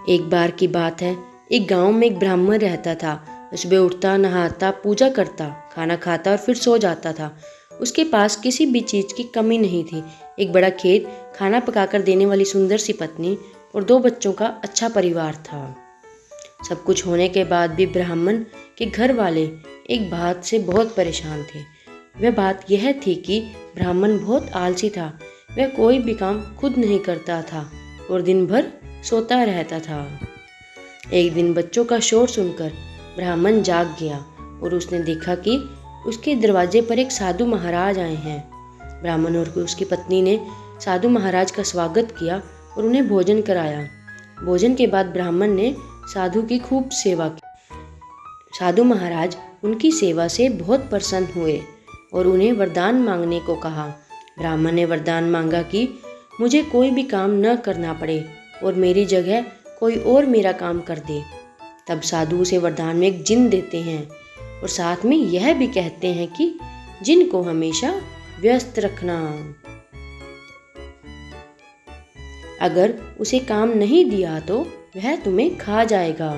एक बार की बात है, एक गांव में एक ब्राह्मण रहता था। सुबह उठता, नहाता, पूजा करता, खाना खाता और फिर सो जाता था। उसके पास किसी भी चीज़ की कमी नहीं थी। एक बड़ा खेत, खाना पकाकर देने वाली सुंदर सी पत्नी और 2 बच्चों का अच्छा परिवार था। सब कुछ होने के बाद भी ब्राह्मण के घर वाले एक बात से बहुत परेशान थे। वह बात यह थी कि ब्राह्मण बहुत आलसी था। वह कोई भी काम खुद नहीं करता था और दिन भर सोता रहता था। एक दिन बच्चों का शोर सुनकर ब्राह्मण जाग गया और उसने देखा कि उसके दरवाजे पर एक साधु महाराज आए हैं। ब्राह्मण और उसकी पत्नी ने साधु महाराज का स्वागत किया और उन्हें भोजन कराया। भोजन के बाद ब्राह्मण ने साधु की खूब सेवा की। साधु महाराज उनकी सेवा से बहुत प्रसन्न हुए और उन्हें वरदान मांगने को कहा। ब्राह्मण ने वरदान मांगा कि मुझे कोई भी काम न करना पड़े और मेरी जगह कोई और मेरा काम कर दे। तब साधु उसे वरदान में एक जिन देते हैं और साथ में यह भी कहते हैं कि जिन को हमेशा व्यस्त रखना। अगर उसे काम नहीं दिया तो वह तुम्हें खा जाएगा।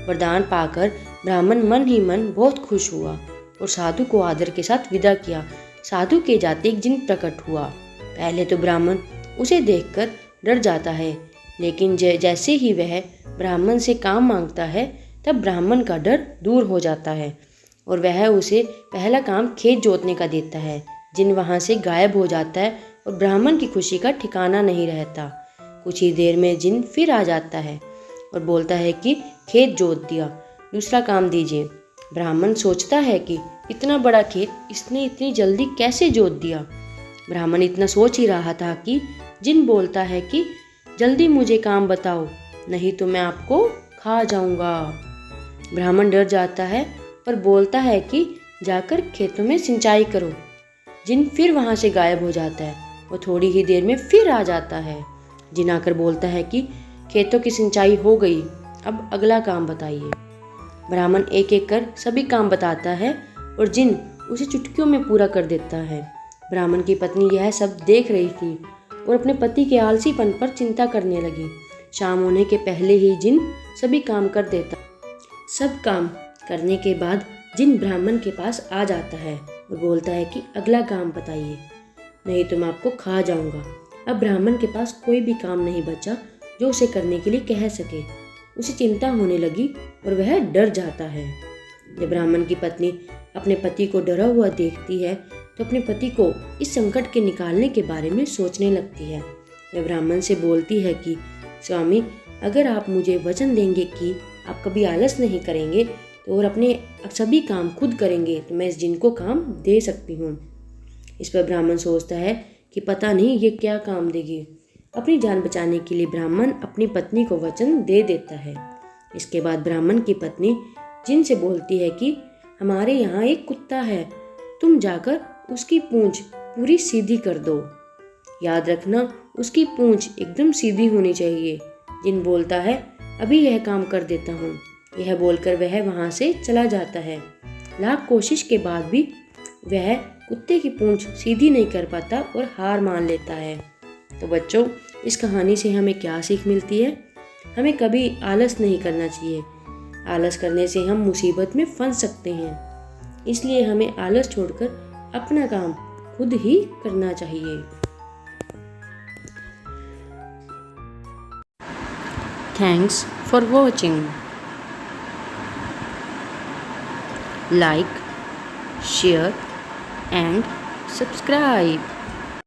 वरदान पाकर ब्राह्मण मन ही मन बहुत खुश हुआ और साधु को आदर के साथ विदा किया। साधु के जाते एक जिन प्रकट हुआ। पहले तो ब्राह्मण उसे देखकर डर जाता है, लेकिन जैसे ही वह ब्राह्मण से काम मांगता है तब ब्राह्मण का डर दूर हो जाता है और वह उसे पहला काम खेत जोतने का देता है। जिन वहाँ से गायब हो जाता है और ब्राह्मण की खुशी का ठिकाना नहीं रहता। कुछ ही देर में जिन फिर आ जाता है और बोलता है कि खेत जोत दिया, दूसरा काम दीजिए। ब्राह्मण सोचता है कि इतना बड़ा खेत इसने इतनी जल्दी कैसे जोत दिया। ब्राह्मण इतना सोच ही रहा था कि जिन बोलता है कि जल्दी मुझे काम बताओ, नहीं तो मैं आपको खा जाऊंगा। ब्राह्मण डर जाता है और बोलता है कि जाकर खेतों में सिंचाई करो। जिन फिर वहाँ से गायब हो जाता है और थोड़ी ही देर में फिर आ जाता है। जिन आकर बोलता है कि खेतों की सिंचाई हो गई, अब अगला काम बताइए। ब्राह्मण एक एक कर सभी काम बताता है और जिन उसे चुटकियों में पूरा कर देता है। ब्राह्मण की पत्नी यह सब देख रही थी और अपने पति के आलसीपन पर चिंता करने लगी। शाम होने के पहले ही जिन सभी काम कर देता। सब काम करने के बाद जिन ब्राह्मण के पास आ जाता है और बोलता है कि अगला काम बताइए, नहीं तो मैं आपको खा जाऊंगा। अब ब्राह्मण के पास कोई भी काम नहीं बचा जो उसे करने के लिए कह सके। उसे चिंता होने लगी और वह डर जाता है। जब ब्राह्मण की पत्नी अपने पति को डरा हुआ देखती है तो अपने पति को इस संकट के निकालने के बारे में सोचने लगती है। वह ब्राह्मण से बोलती है कि स्वामी, अगर आप मुझे वचन देंगे कि आप कभी आलस नहीं करेंगे तो और अपने सभी काम खुद करेंगे तो मैं इस जिन को काम दे सकती हूँ। इस पर ब्राह्मण सोचता है कि पता नहीं ये क्या काम देगी। अपनी जान बचाने के लिए ब्राह्मण अपनी पत्नी को वचन दे देता है। इसके बाद ब्राह्मण की पत्नी जिन से बोलती है कि हमारे यहाँ एक कुत्ता है, तुम जाकर उसकी पूंछ पूरी सीधी कर दो। याद रखना, उसकी पूंछ एकदम सीधी होनी चाहिए। जिन बोलता है अभी यह काम कर देता हूँ। यह बोलकर वह वहाँ से चला जाता है। लाख कोशिश के बाद भी वह कुत्ते की पूंछ सीधी नहीं कर पाता और हार मान लेता है। तो बच्चों, इस कहानी से हमें क्या सीख मिलती है? हमें कभी आलस नहीं करना चाहिए। आलस करने से हम मुसीबत में फंस सकते हैं। इसलिए हमें आलस छोड़कर अपना काम खुद ही करना चाहिए। Thanks for watching. Like, share and subscribe.